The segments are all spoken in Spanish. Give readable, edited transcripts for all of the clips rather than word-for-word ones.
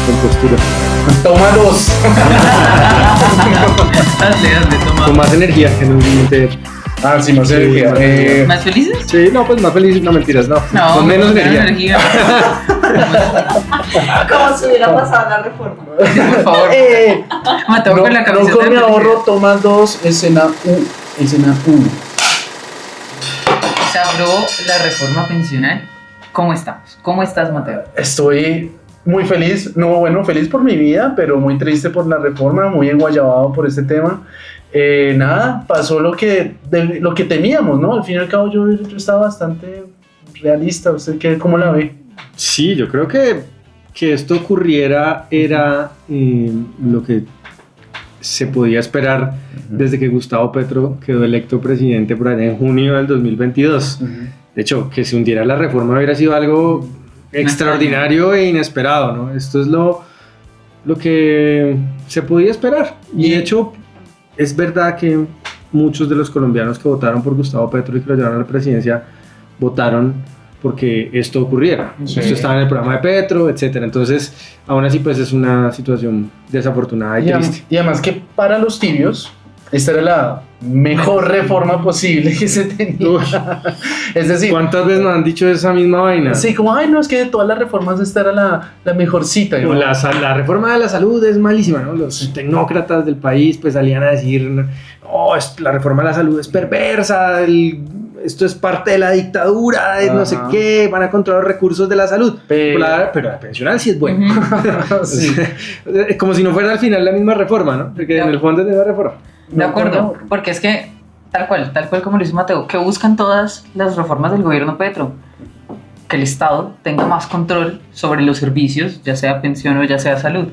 compostura. Toma dos. Hazle, toma. Con más energía que no Sí, más energía. ¿Más felices? Sí, no, pues más feliz, no mentiras, no. Con menos energía. Como si hubiera pasado la reforma. Por favor. Mateo No, con la camiseta. no con mi de ahorro, toma dos, escena 1. Se aprobó la reforma pensional. ¿Cómo estamos? ¿Cómo estás, Mateo? Estoy muy feliz, feliz por mi vida, pero muy triste por la reforma, muy enguayabado por este tema. Nada, pasó lo que temíamos, ¿no? Al fin y al cabo yo estaba bastante realista. ¿Usted cómo la ve? Sí, yo creo que esto ocurriera era lo que se podía esperar desde que Gustavo Petro quedó electo presidente por allá en junio del 2022. De hecho, que se hundiera la reforma hubiera sido algo extraordinario e inesperado, ¿no? Esto es lo que se podía esperar. Y de hecho, es verdad que muchos de los colombianos que votaron por Gustavo Petro y que lo llevaron a la presidencia votaron porque esto ocurriera. Sí. Esto estaba en el programa de Petro, etcétera. Entonces, aún así, pues es una situación desafortunada y triste. Y además que para los tibios, esta era la mejor reforma posible que se tenía. Uy. Es decir, ¿Cuántas veces nos han dicho esa misma vaina? sí, como, no, es que de todas las reformas esta era la mejor cita. No, la reforma de la salud es malísima, ¿no? Los tecnócratas del país pues salían a decir, no, la reforma de la salud es perversa, esto es parte de la dictadura, no sé qué, van a controlar los recursos de la salud. Pero la pensional sí es buena. Sí. Como si no fuera al final la misma reforma, ¿no? Porque en el fondo es la misma reforma. De acuerdo, porque es que tal cual como lo hizo Mateo, que buscan todas las reformas del gobierno Petro, que el Estado tenga más control sobre los servicios, ya sea pensión o ya sea salud.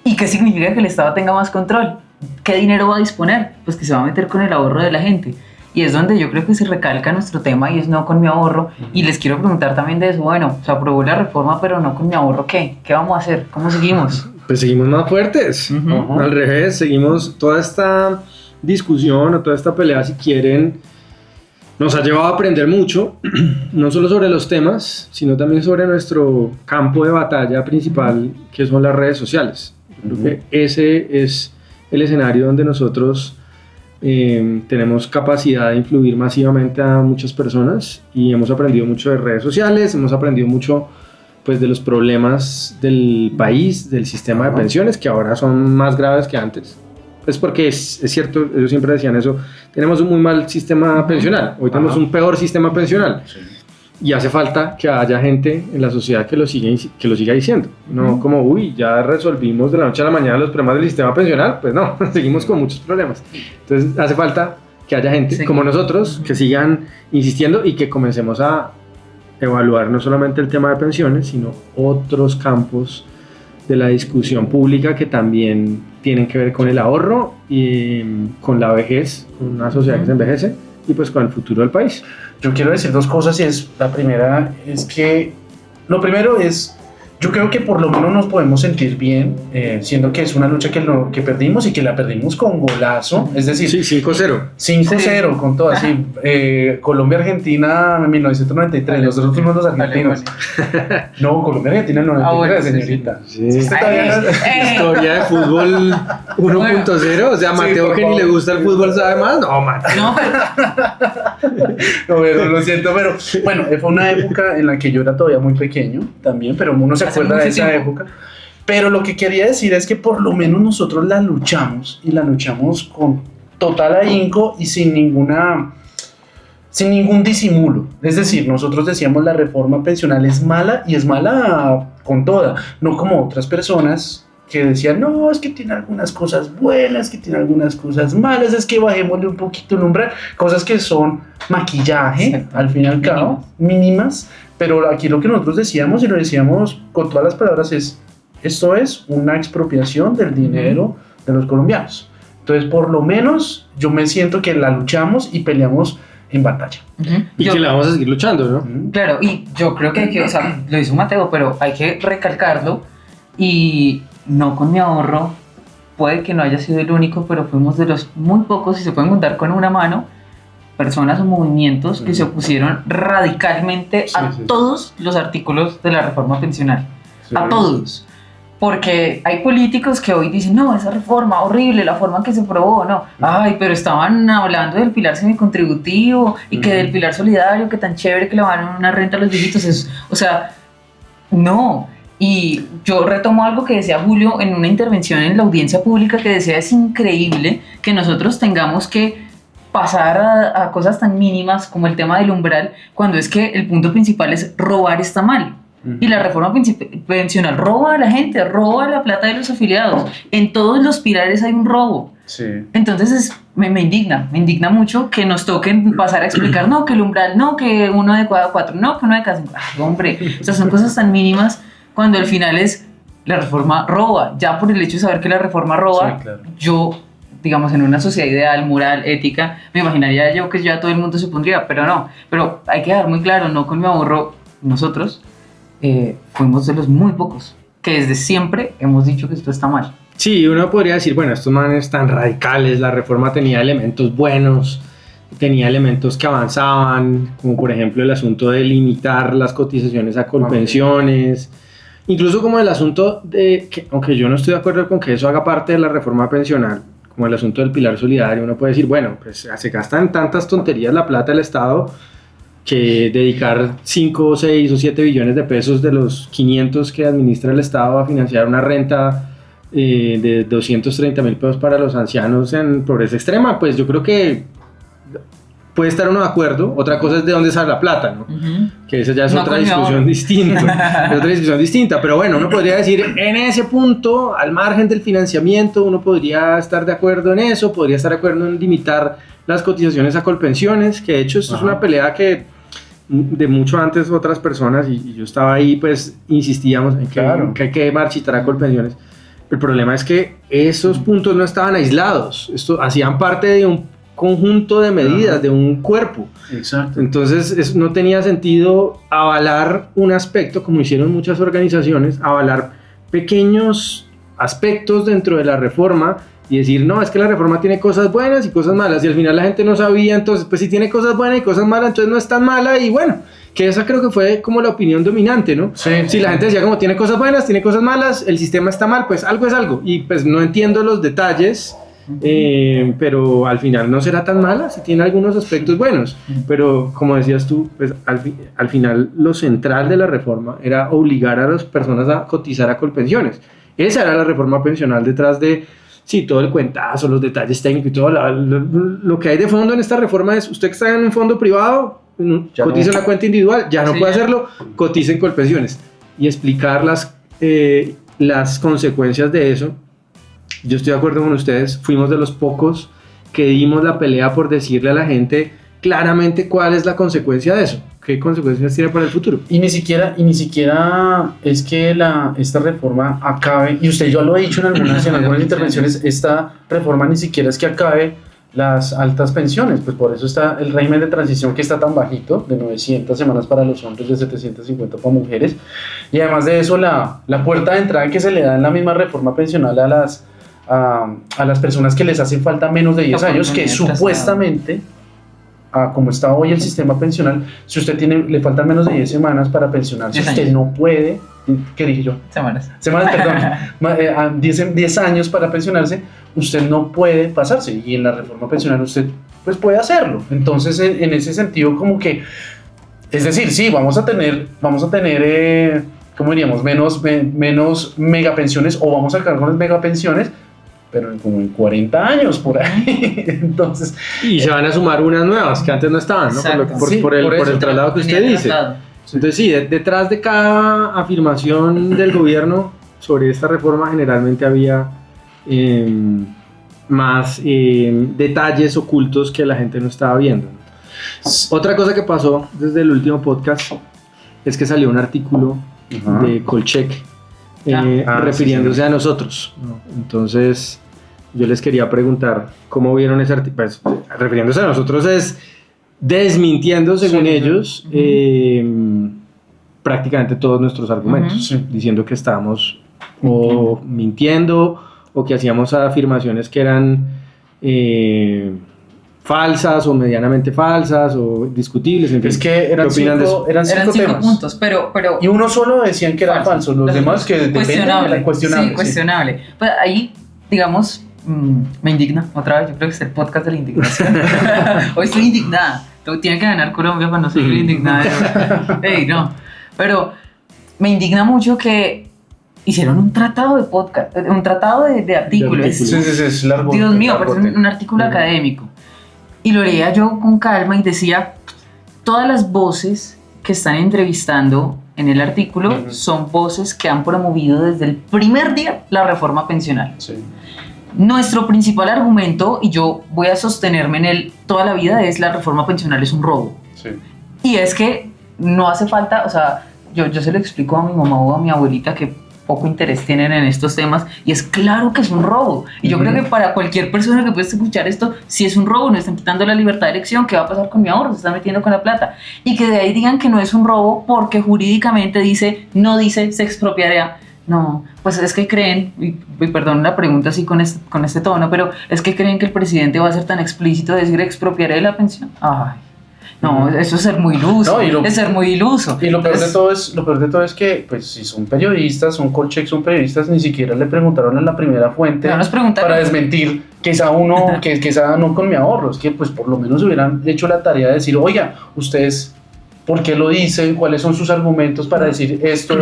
¿Y qué significa que el Estado tenga más control? ¿Qué dinero va a disponer? Pues que se va a meter con el ahorro de la gente. Y es donde yo creo que se recalca nuestro tema y es no con mi ahorro. Y les quiero preguntar también de eso, bueno, se aprobó la reforma pero no con mi ahorro, ¿qué? ¿Qué vamos a hacer? ¿Cómo seguimos? Pues seguimos más fuertes. Al revés, seguimos toda esta discusión o toda esta pelea, si quieren, nos ha llevado a aprender mucho, no solo sobre los temas, sino también sobre nuestro campo de batalla principal, que son las redes sociales. Creo que ese es el escenario donde nosotros tenemos capacidad de influir masivamente a muchas personas y hemos aprendido mucho de redes sociales, hemos aprendido mucho pues de los problemas del país, del sistema de pensiones, que ahora son más graves que antes. Pues porque es cierto, ellos siempre decían eso, tenemos un muy mal sistema pensional, hoy tenemos un peor sistema pensional. Sí. Y hace falta que haya gente en la sociedad que lo siga diciendo. No como, ya resolvimos de la noche a la mañana los problemas del sistema pensional. Pues no, seguimos con muchos problemas. Entonces hace falta que haya gente como nosotros que sigan insistiendo y que comencemos a evaluar no solamente el tema de pensiones, sino otros campos de la discusión pública que también tienen que ver con el ahorro y con la vejez, con una sociedad que se envejece y pues con el futuro del país. Yo quiero decir dos cosas y la primera es que lo primero es, yo creo que por lo menos nos podemos sentir bien, siendo que es una lucha que perdimos y que la perdimos con golazo, es decir... Sí, 5-0. 5-0 con todo, así, Colombia-Argentina en 1993, nosotros fuimos los argentinos. No, Colombia-Argentina en 93, señorita. Sí. Historia de fútbol 1.0, o sea, Mateo que ni le gusta el fútbol sabe más, no, Mateo. No, pero lo siento, pero bueno, fue una época en la que yo era todavía muy pequeño también, pero uno se acuerda de esa época. Pero lo que quería decir es que por lo menos nosotros la luchamos y la luchamos con total ahínco y sin ningún disimulo. Es decir, nosotros decíamos la reforma pensional es mala y es mala con toda, no como otras personas que decían, no, es que tiene algunas cosas buenas, que tiene algunas cosas malas, es que bajémosle un poquito el umbral, cosas que son maquillaje, al fin y al cabo, mínimas, pero aquí lo que nosotros decíamos, y lo decíamos con todas las palabras, esto es una expropiación del dinero de los colombianos. Entonces, por lo menos, yo me siento que la luchamos y peleamos en batalla. Y que la vamos a seguir luchando, ¿no? Claro, y yo creo que, o sea, lo hizo Mateo, pero hay que recalcarlo, y no con mi ahorro, puede que no haya sido el único, pero fuimos de los muy pocos, si se pueden contar con una mano, personas o movimientos que se opusieron radicalmente a todos los artículos de la reforma pensional, a todos. Porque hay políticos que hoy dicen, no, esa reforma horrible, la forma en que se aprobó, no. Ay, pero estaban hablando del pilar semicontributivo y que del pilar solidario, que tan chévere que le van a dar una renta a los viejitos. O sea, no. Y yo retomo algo que decía Julio en una intervención en la audiencia pública, que decía, es increíble que nosotros tengamos que pasar a cosas tan mínimas como el tema del umbral, cuando es que el punto principal es robar está mal. Y la reforma pensional roba a la gente, roba la plata de los afiliados. En todos los pilares hay un robo. Sí. Entonces me indigna mucho que nos toquen pasar a explicar, no, que el umbral, no, que uno de cada 4, no, que uno de cada 5. Ay, hombre, o sea, son cosas tan mínimas cuando al final es la reforma roba. Ya por el hecho de saber que la reforma roba, Sí, claro. yo, digamos, en una sociedad ideal, moral, ética, me imaginaría yo que ya todo el mundo se pondría, pero no. Pero hay que dejar muy claro, no con mi ahorro, nosotros fuimos de los muy pocos que desde siempre hemos dicho que esto está mal. Sí, uno podría decir, bueno, estos manes tan radicales, la reforma tenía elementos buenos, tenía elementos que avanzaban, como por ejemplo el asunto de limitar las cotizaciones a colpensiones, incluso como el asunto de, que, aunque yo no estoy de acuerdo con que eso haga parte de la reforma pensional, como el asunto del pilar solidario, uno puede decir, bueno, pues se gastan tantas tonterías la plata del Estado que dedicar 5, 6 o 7 billones de pesos de los 500 que administra el Estado a financiar una renta de 230.000 pesos para los ancianos en pobreza extrema, pues yo creo que puede estar uno de acuerdo. Otra cosa es de dónde sale la plata, ¿no? Que esa ya es otra discusión distinta. Es otra discusión distinta, pero bueno, uno podría decir en ese punto, al margen del financiamiento, uno podría estar de acuerdo en eso, podría estar de acuerdo en limitar las cotizaciones a colpensiones, que de hecho esto es una pelea que de mucho antes otras personas, y yo estaba ahí, pues insistíamos en que hay que marchitar a colpensiones. El problema es que esos puntos no estaban aislados, esto hacían parte de un conjunto de medidas, de un cuerpo. Exacto. Entonces no tenía sentido avalar un aspecto, como hicieron muchas organizaciones, avalar pequeños aspectos dentro de la reforma y decir, no, es que la reforma tiene cosas buenas y cosas malas, y al final la gente no sabía, entonces pues si tiene cosas buenas y cosas malas, entonces no es tan mala, y bueno, que esa creo que fue como la opinión dominante, ¿no? Sí, si la gente decía como tiene cosas buenas, tiene cosas malas, el sistema está mal, pues algo es algo, y pues no entiendo los detalles, pero al final no será tan mala, si tiene algunos aspectos buenos, pero como decías tú, pues al final lo central de la reforma era obligar a las personas a cotizar a colpensiones. Esa era la reforma pensional detrás de, sí, todo el cuentazo, los detalles técnicos y todo lo que hay de fondo en esta reforma es, usted que está en un fondo privado, cotiza una cuenta individual, ya no puede hacerlo, cotiza en colpensiones, y explicar las consecuencias de eso. Yo estoy de acuerdo con ustedes, fuimos de los pocos que dimos la pelea por decirle a la gente claramente cuál es la consecuencia de eso, qué consecuencias tiene para el futuro. Y ni siquiera es que esta reforma acabe, y usted ya lo ha dicho en algunas intervenciones, esta reforma ni siquiera es que acabe las altas pensiones, pues por eso está el régimen de transición que está tan bajito, de 900 semanas para los hombres, de 750 para mujeres, y además de eso la puerta de entrada que se le da en la misma reforma pensional a las personas que les hacen falta menos de 10 años, que supuestamente, como está hoy el sistema pensional, si usted le faltan menos de 10 semanas para pensionarse, usted no puede, ¿qué dije yo? Semanas, perdón, 10 años para pensionarse, usted no puede pasarse, y en la reforma pensional usted pues puede hacerlo. Entonces en ese sentido como que, es decir, sí, vamos a tener ¿cómo diríamos? Menos megapensiones, o vamos a acabar con las megapensiones, pero como en 40 años por ahí. Entonces, y se van a sumar unas nuevas que antes no estaban, ¿no? Por el traslado que usted dice. Entonces sí, detrás de cada afirmación del gobierno sobre esta reforma generalmente había más detalles ocultos que la gente no estaba viendo. Otra cosa que pasó desde el último podcast es que salió un artículo de Kolchek refiriéndose a nosotros, ¿no? Entonces yo les quería preguntar cómo vieron ese artículo. Pues, refiriéndose a nosotros es desmintiendo, según ellos, prácticamente todos nuestros argumentos, diciendo que estábamos o mintiendo o que hacíamos afirmaciones que eran falsas o medianamente falsas o discutibles. En fin. Es que eran ¿Qué opinan de eso? eran cinco cinco temas. puntos, pero Y uno solo decían que eran falsos, los demás que cuestionable. cuestionable. Sí, cuestionable. Pues ahí, digamos, me indigna otra vez. Yo creo que es el podcast de la indignación. Hoy estoy indignada. Tiene que ganar Colombia para no seguir indignada. Ey, no. Pero me indigna mucho que hicieron un tratado de podcast, un tratado de artículos. Sí, es largo. Dios mío, largo, parece un artículo académico. Y lo leía yo con calma y decía, todas las voces que están entrevistando en el artículo son voces que han promovido desde el primer día la reforma pensional. Sí. Nuestro principal argumento, y yo voy a sostenerme en él toda la vida, es la reforma pensional es un robo. Sí. Y es que no hace falta, o sea, yo se lo explico a mi mamá o a mi abuelita que poco interés tienen en estos temas, y es claro que es un robo. Y yo creo que para cualquier persona que pueda escuchar esto, si es un robo, no están quitando la libertad de elección, ¿qué va a pasar con mi ahorro? Se están metiendo con la plata. Y que de ahí digan que no es un robo porque jurídicamente no dice se expropiaría. No, pues es que creen, y perdón la pregunta así con este tono, pero es que creen que el presidente va a ser tan explícito de decir expropiaré la pensión. Ay, no, eso es ser muy iluso, es ser muy iluso. Y lo peor de todo es que, pues, si son periodistas, son Colcheck, son periodistas, ni siquiera le preguntaron a la primera fuente para desmentir que esa no con mi ahorro. Es que, pues, por lo menos hubieran hecho la tarea de decir, oiga, ustedes, ¿por qué lo dicen? ¿Cuáles son sus argumentos para decir esto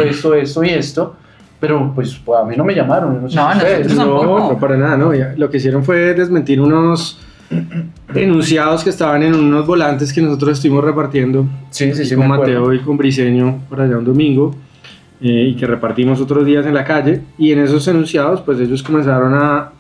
y esto? Pero pues a mí no me llamaron. No, para nada, no. Lo que hicieron fue desmentir unos enunciados que estaban en unos volantes que nosotros estuvimos repartiendo con Mateo y con Briceño por allá un domingo, y que repartimos otros días en la calle, y en esos enunciados pues ellos comenzaron a,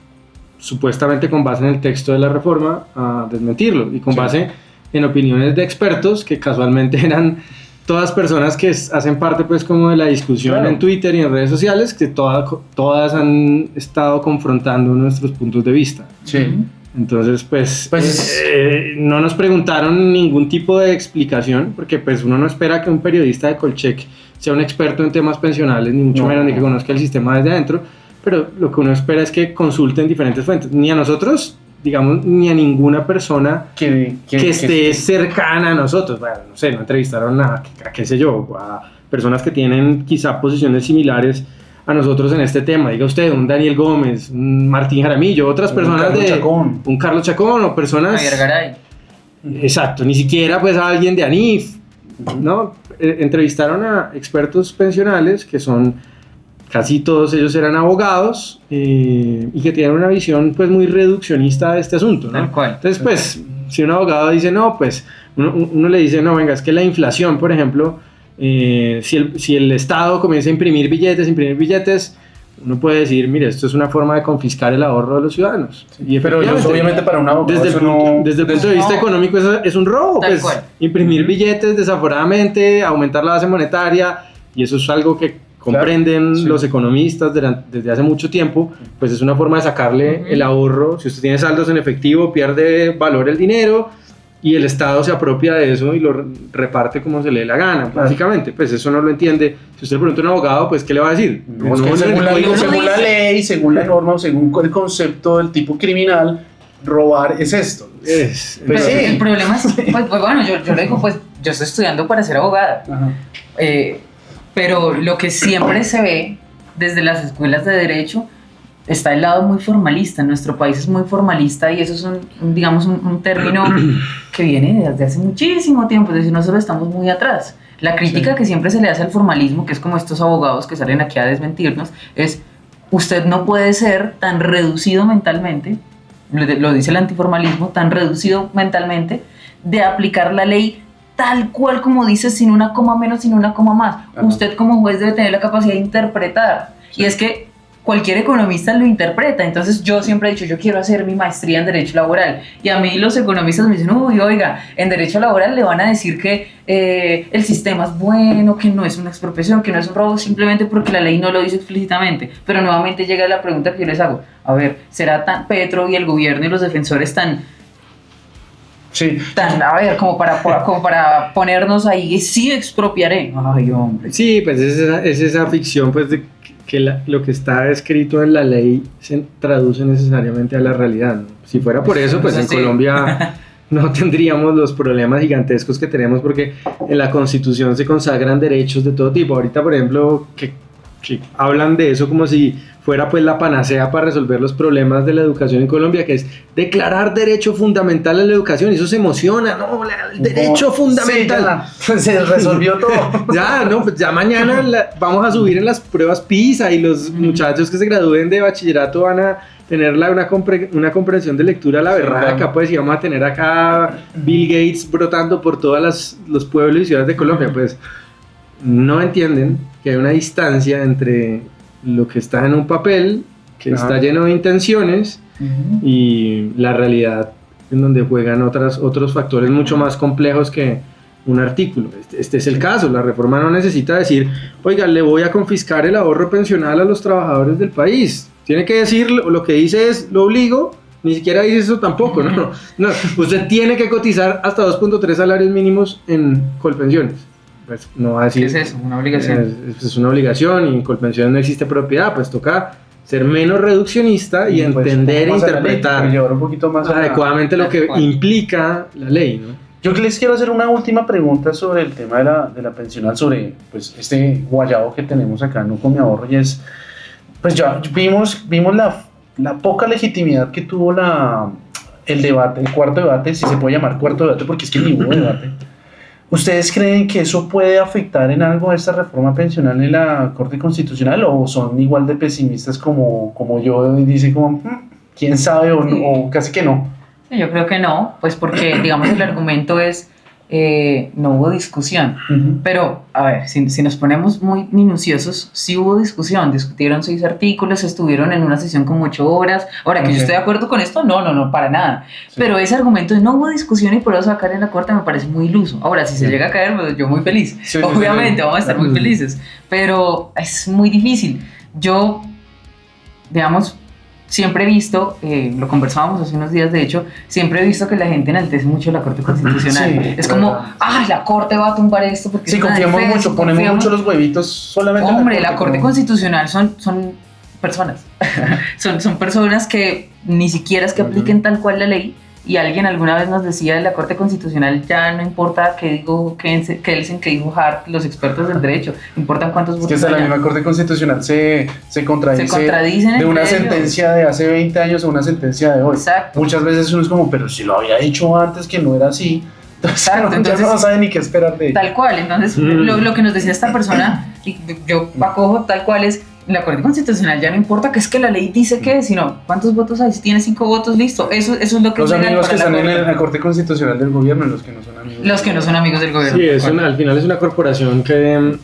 supuestamente con base en el texto de la reforma, a desmentirlo, y con base en opiniones de expertos que casualmente eran todas personas que hacen parte pues como de la discusión en Twitter y en redes sociales, que todas han estado confrontando nuestros puntos de vista. Sí. Entonces pues no nos preguntaron ningún tipo de explicación, porque pues uno no espera que un periodista de Colcheck sea un experto en temas pensionales, ni mucho menos, ni que conozca el sistema desde adentro, pero lo que uno espera es que consulten diferentes fuentes, ni a nosotros, digamos, ni a ninguna persona que esté cercana a nosotros. Bueno, no sé, no entrevistaron a qué sé yo, a personas que tienen quizá posiciones similares a nosotros en este tema. Diga usted, un Daniel Gómez, un Martín Jaramillo, otras personas un Carlos Chacón o personas... Javier Garay. Exacto, ni siquiera pues a alguien de ANIF, ¿no? Entrevistaron a expertos pensionales que son... Casi todos ellos eran abogados, y que tienen una visión pues muy reduccionista de este asunto, ¿no? Tal cual. Entonces pues si un abogado dice no, pues uno le dice no, venga, es que la inflación, por ejemplo, si el Estado comienza a imprimir billetes, uno puede decir, mire, esto es una forma de confiscar el ahorro de los ciudadanos. Y pero obviamente para un abogado desde el punto de vista económico eso es un robo, Tal pues cual. Imprimir billetes desaforadamente, aumentar la base monetaria, y eso es algo que comprenden los economistas desde hace mucho tiempo, pues es una forma de sacarle el ahorro. Si usted tiene saldos en efectivo, pierde valor el dinero, y el Estado se apropia de eso y lo reparte como se le dé la gana, básicamente. Pues eso no lo entiende. Si usted le pregunta a un abogado, pues ¿qué le va a decir? Según la ley, según la norma, o según el concepto del tipo criminal, robar es esto. El problema es, pues bueno, yo le digo, pues yo estoy estudiando para ser abogada. Pero lo que siempre se ve desde las escuelas de derecho está el lado muy formalista. Nuestro país es muy formalista, y eso es un término que viene desde hace muchísimo tiempo. Es decir, nosotros estamos muy atrás. La crítica que siempre se le hace al formalismo, que es como estos abogados que salen aquí a desmentirnos, es: usted no puede ser tan reducido mentalmente, lo dice el antiformalismo, tan reducido mentalmente, de aplicar la ley tal cual como dice, sin una coma menos, sin una coma más. Usted como juez debe tener la capacidad de interpretar. Y es que cualquier economista lo interpreta. Entonces yo siempre he dicho, yo quiero hacer mi maestría en Derecho Laboral. Y a mí los economistas me dicen, uy, oiga, en Derecho Laboral le van a decir que el sistema es bueno, que no es una expropiación, que no es un robo, simplemente porque la ley no lo dice explícitamente. Pero nuevamente llega la pregunta que yo les hago. A ver, ¿será tan Petro y el gobierno y los defensores tan, a ver, como para ponernos ahí, sí expropiaré? Ay, hombre. Sí, pues es esa ficción, pues, de que lo que está escrito en la ley se traduce necesariamente a la realidad, ¿no? Si fuera por eso, pues en Colombia no tendríamos los problemas gigantescos que tenemos, porque en la Constitución se consagran derechos de todo tipo. Ahorita, por ejemplo, que hablan de eso como si fuera pues la panacea para resolver los problemas de la educación en Colombia, que es declarar derecho fundamental a la educación, y eso se emociona, ¿no? El derecho fundamental. Sí, ya, se resolvió todo. Ya, no, pues ya mañana vamos a subir en las pruebas PISA, y los muchachos que se gradúen de bachillerato van a tener una comprensión de lectura a la berraca, pues, y vamos a tener acá Bill Gates brotando por todos los pueblos y ciudades de Colombia. Pues no entienden que hay una distancia entre lo que está en un papel, que está lleno de intenciones, y la realidad, en donde juegan otros factores mucho más complejos que un artículo. Este es el caso. La reforma no necesita decir, oiga, le voy a confiscar el ahorro pensional a los trabajadores del país. Tiene que decir, lo que dice es, lo obligo. Ni siquiera dice eso tampoco, no. Usted tiene que cotizar hasta 2.3 salarios mínimos en Colpensiones. Pues no va a decir, ¿qué es eso? Una obligación. Es una obligación, y en Colpensiones no existe propiedad. Pues toca ser menos reduccionista y pues, entender e interpretar un poquito más adecuadamente lo que implica la ley, ¿no? Yo les quiero hacer una última pregunta sobre el tema de la pensional, sobre pues este guayabo que tenemos acá, no con mi ahorro, y es, pues ya vimos la poca legitimidad que tuvo el debate, el cuarto debate, si se puede llamar cuarto debate, porque es que ni hubo debate. ¿Ustedes creen que eso puede afectar en algo a esta reforma pensional en la Corte Constitucional, o son igual de pesimistas como yo, y dicen como, quién sabe, o casi que no? Yo creo que no, pues porque, digamos, el argumento es, no hubo discusión. Pero, a ver, si nos ponemos muy minuciosos, sí hubo discusión. Discutieron 6 artículos, estuvieron en una sesión como 8 horas. Ahora, que yo estoy de acuerdo con esto, no, para nada. Sí. Pero ese argumento de no hubo discusión y por eso sacar en la Corte me parece muy iluso. Ahora, si se llega a caer, pues yo muy feliz. Sí, obviamente, vamos a estar muy felices. Pero es muy difícil. Yo, digamos, siempre he visto, lo conversábamos hace unos días de hecho, siempre he visto que la gente enaltece mucho la Corte Constitucional. Sí, es como, la Corte va a tumbar esto porque sí, confiamos mucho, ponemos mucho los huevitos solamente. Hombre, la Corte Constitucional son personas. son personas que ni siquiera es que apliquen tal cual la ley. Y alguien alguna vez nos decía de la Corte Constitucional, ya no importa qué dijo Hart, los expertos del derecho, importan cuántos votos. Es que hasta la misma Corte Constitucional se contradice de una sentencia de hace 20 años a una sentencia de hoy. Exacto. Muchas veces uno es como, pero si lo había dicho antes que no era así. Entonces no sabe ni qué esperar de ella. Tal cual, entonces lo que nos decía esta persona, y yo acojo tal cual es, la Corte Constitucional ya no importa que es que la ley dice que, sino cuántos votos hay, si tiene 5 votos, listo, eso es lo que los amigos que están en la Corte Constitucional del gobierno y los que no son amigos. Los que no son amigos del gobierno. Sí, al final es una corporación que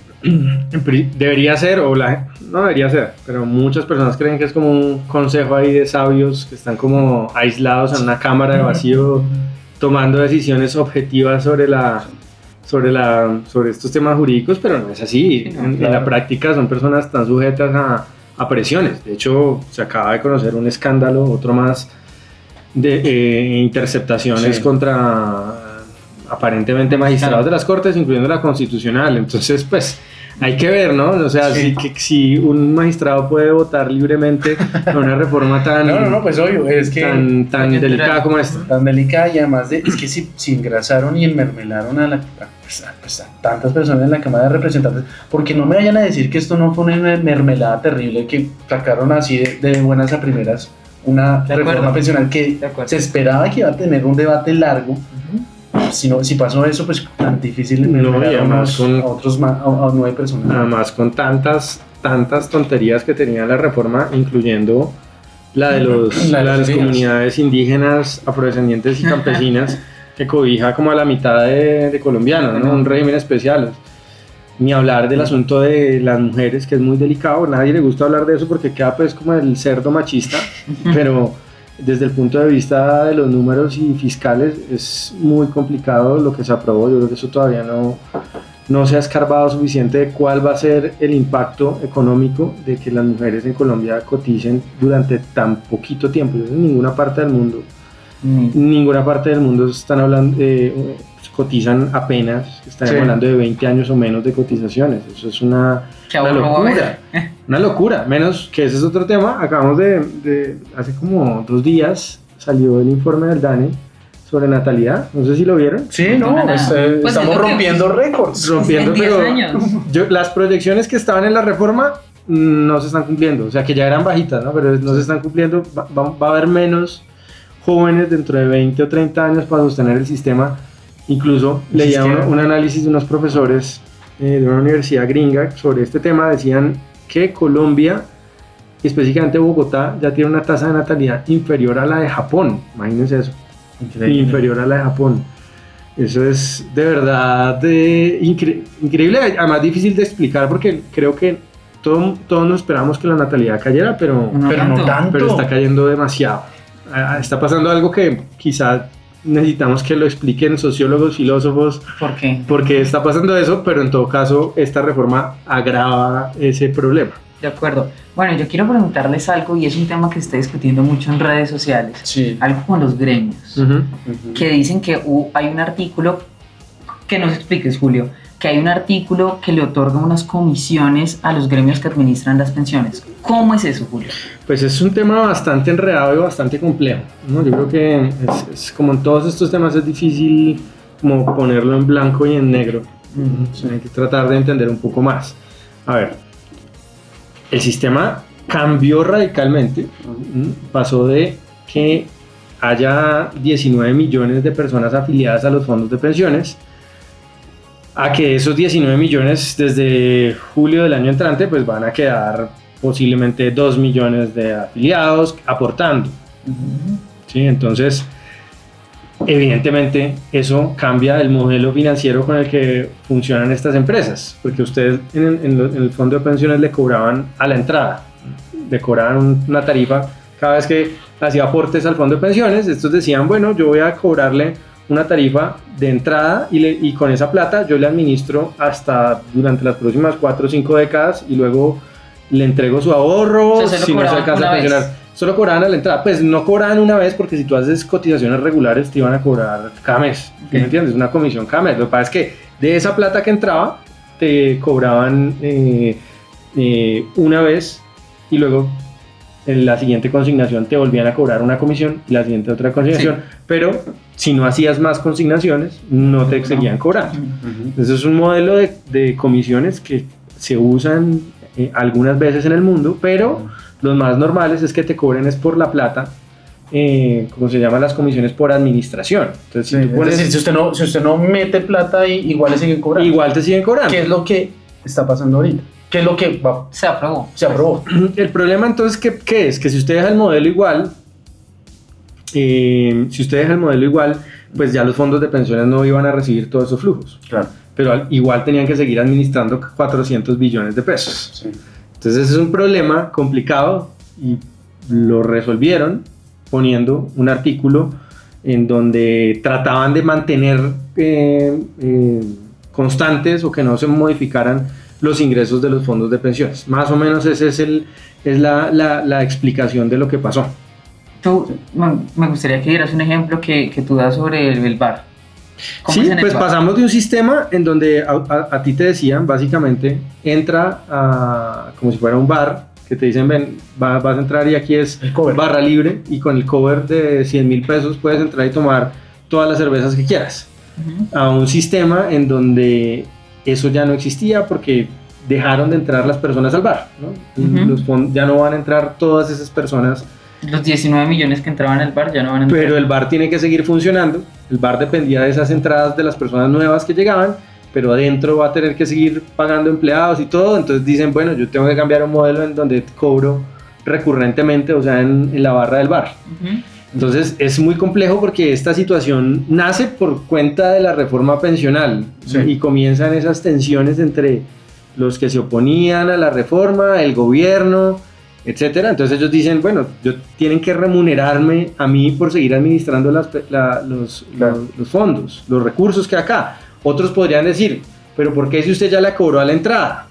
debería ser, no debería ser, pero muchas personas creen que es como un consejo ahí de sabios que están como aislados en una cámara de vacío tomando decisiones objetivas sobre estos temas jurídicos, pero no es así. En la práctica son personas tan sujetas a presiones. De hecho, se acaba de conocer un escándalo, otro más, de interceptaciones contra aparentemente magistrados de las Cortes, incluyendo la Constitucional. Entonces, pues, hay que ver, ¿no? O sea, si un magistrado puede votar libremente a una reforma tan... No, pues obvio, es que... Tan delicada como esta. Tan delicada, y además es que si engrasaron y enmermelaron a tantas personas en la Cámara de Representantes, porque no me vayan a decir que esto no fue una mermelada terrible, que sacaron así de buenas a primeras una reforma pensional que se esperaba que iba a tener un debate largo. Si pasó eso, pues tan difícil a 9 personas. Además, con tantas tonterías que tenía la reforma, incluyendo la de las comunidades indígenas, afrodescendientes y campesinas, que cobija como a la mitad de colombianos, ¿no? Un régimen especial. Ni hablar del asunto de las mujeres, que es muy delicado. A nadie le gusta hablar de eso porque queda pues como el cerdo machista, pero desde el punto de vista de los números y fiscales es muy complicado lo que se aprobó. Yo creo que eso todavía no se ha escarbado suficiente de cuál va a ser el impacto económico de que las mujeres en Colombia coticen durante tan poquito tiempo. En ninguna parte del mundo están hablando, cotizan apenas, están hablando de 20 años o menos de cotizaciones. Eso es una locura. Una locura, menos que ese es otro tema. Acabamos de hace como 2 días salió el informe del DANE sobre natalidad, no sé si lo vieron. Sí, no, Pues estamos rompiendo récords. Rompiendo, en 10 pero años. las proyecciones que estaban en la reforma no se están cumpliendo, o sea que ya eran bajitas, ¿no? Pero no se están cumpliendo, va a haber menos jóvenes dentro de 20 o 30 años para sostener el sistema. Incluso leía un análisis de unos profesores de una universidad gringa sobre este tema, decían que Colombia, específicamente Bogotá, ya tiene una tasa de natalidad inferior a la de Japón, imagínense eso, inferior a la de Japón. Eso es de verdad increíble, además difícil de explicar porque creo que todos nos esperamos que la natalidad cayera, pero no tanto. Pero está cayendo demasiado. Está pasando algo que quizá necesitamos que lo expliquen sociólogos, filósofos. ¿Por qué? Porque está pasando eso, pero en todo caso esta reforma agrava ese problema. De acuerdo. Bueno, yo quiero preguntarles algo y es un tema que se está discutiendo mucho en redes sociales. Sí. Algo con los gremios. Que dicen que hay un artículo, que nos expliques, Julio, que hay un artículo que le otorga unas comisiones a los gremios que administran las pensiones. ¿Cómo es eso, Julio? Pues es un tema bastante enredado y bastante complejo, ¿no? Yo creo que es como en todos estos temas es difícil como ponerlo en blanco y en negro. Hay que tratar de entender un poco más. A ver, el sistema cambió radicalmente, pasó de que haya 19 millones de personas afiliadas a los fondos de pensiones a que esos 19 millones desde julio del año entrante pues van a quedar posiblemente 2 millones de afiliados aportando. ¿Sí? Entonces, evidentemente eso cambia el modelo financiero con el que funcionan estas empresas, porque ustedes en el fondo de pensiones le cobraban a la entrada, le cobraban una tarifa cada vez que hacía aportes al fondo de pensiones. Estos decían, bueno, yo voy a cobrarle una tarifa de entrada y con esa plata yo le administro hasta durante las próximas 4 o 5 décadas y luego le entrego su ahorro. O sea, si no se alcanza a pensionar. Solo cobraban a la entrada, pues no cobraban una vez porque si tú haces cotizaciones regulares te iban a cobrar cada mes, ¿me entiendes? Una comisión cada mes. Lo que pasa es que de esa plata que entraba te cobraban una vez y luego en la siguiente consignación te volvían a cobrar una comisión y la siguiente otra consignación, pero si no hacías más consignaciones no te seguían cobrando. Entonces es un modelo de comisiones que se usan algunas veces en el mundo, pero los más normales es que te cobren es por la plata, como se llaman las comisiones por administración. Entonces, si tú pones, es decir, si usted no mete plata, igual le siguen cobrando. Igual te siguen cobrando. ¿Qué es lo que está pasando ahorita? ¿Qué es lo que se aprobó? Se aprobó. El problema entonces, ¿qué es? Que si usted deja el modelo igual, pues ya los fondos de pensiones no iban a recibir todos esos flujos. Claro. Pero igual tenían que seguir administrando 400 billones de pesos. Sí. Entonces es un problema complicado y lo resolvieron poniendo un artículo en donde trataban de mantener constantes o que no se modificaran los ingresos de los fondos de pensiones. Más o menos esa es la explicación de lo que pasó. Me gustaría que dieras un ejemplo que tú das sobre el VAR. Sí, pues pasamos de un sistema en donde a ti te decían, básicamente, entra como si fuera un bar, que te dicen, ven, vas a entrar y aquí es barra libre, y con el cover de 100,000 pesos puedes entrar y tomar todas las cervezas que quieras. A un sistema en donde eso ya no existía porque dejaron de entrar las personas al bar, ¿no? Los fondos, ya no van a entrar todas esas personas. Los 19 millones que entraban al bar ya no van a entrar. Pero el bar tiene que seguir funcionando. El bar dependía de esas entradas de las personas nuevas que llegaban, pero adentro va a tener que seguir pagando empleados y todo. Entonces dicen, bueno, yo tengo que cambiar un modelo en donde cobro recurrentemente, o sea, en la barra del bar. Entonces es muy complejo porque esta situación nace por cuenta de la reforma pensional, sí, y comienzan esas tensiones entre los que se oponían a la reforma, el gobierno, etcétera. Entonces ellos dicen, bueno, tienen que remunerarme a mí por seguir administrando los fondos, los recursos que acá. Otros podrían decir, pero ¿por qué si usted ya la cobró a la entrada?